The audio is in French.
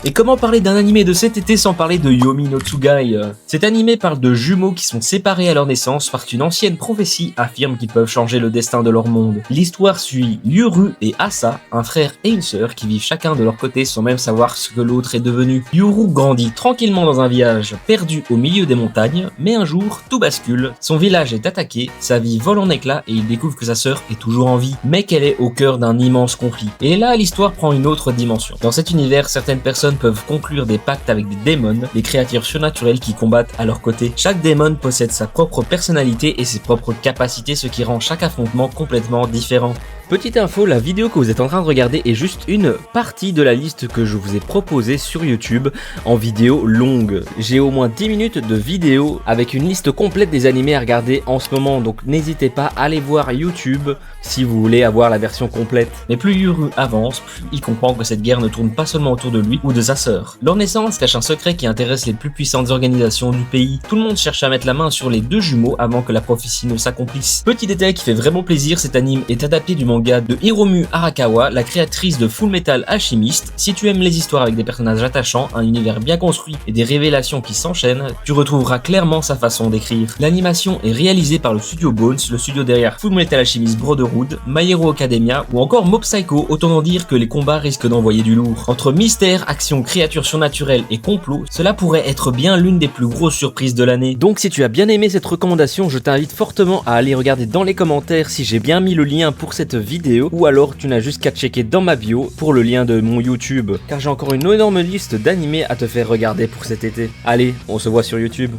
Et comment parler d'un animé de cet été sans parler de Yomi no Tsugai? Cet animé parle de jumeaux qui sont séparés à leur naissance parce qu'une ancienne prophétie affirme qu'ils peuvent changer le destin de leur monde. L'histoire suit Yuru et Asa, un frère et une sœur qui vivent chacun de leur côté sans même savoir ce que l'autre est devenu. Yuru grandit tranquillement dans un village perdu au milieu des montagnes, mais un jour tout bascule. Son village est attaqué, sa vie vole en éclats et il découvre que sa sœur est toujours en vie, mais qu'elle est au cœur d'un immense conflit. Et là, l'histoire prend une autre dimension. Dans cet univers, certaines personnes peuvent conclure des pactes avec des démons, des créatures surnaturelles qui combattent à leur côté. Chaque démon possède sa propre personnalité et ses propres capacités, ce qui rend chaque affrontement complètement différent. Petite info, la vidéo que vous êtes en train de regarder est juste une partie de la liste que je vous ai proposée sur YouTube en vidéo longue. J'ai au moins 10 minutes de vidéo avec une liste complète des animés à regarder en ce moment, donc n'hésitez pas à aller voir YouTube si vous voulez avoir la version complète. Mais plus Yuru avance, plus il comprend que cette guerre ne tourne pas seulement autour de lui ou de sa sœur. Leur naissance cache un secret qui intéresse les plus puissantes organisations du pays. Tout le monde cherche à mettre la main sur les deux jumeaux avant que la prophétie ne s'accomplisse. Petit détail qui fait vraiment plaisir, cet anime est adapté du manga de Hiromu Arakawa, la créatrice de Fullmetal Alchemist. Si tu aimes les histoires avec des personnages attachants, un univers bien construit et des révélations qui s'enchaînent, tu retrouveras clairement sa façon d'écrire. L'animation est réalisée par le studio Bones, le studio derrière Fullmetal Alchemist Brotherhood, My Hero Academia ou encore Mob Psycho, autant en dire que les combats risquent d'envoyer du lourd. Entre mystère, action, créatures surnaturelles et complot, cela pourrait être bien l'une des plus grosses surprises de l'année. Donc si tu as bien aimé cette recommandation, je t'invite fortement à aller regarder dans les commentaires si j'ai bien mis le lien pour cette vidéo, ou alors tu n'as juste qu'à checker dans ma bio pour le lien de mon YouTube, car j'ai encore une énorme liste d'animés à te faire regarder pour cet été. Allez, on se voit sur YouTube.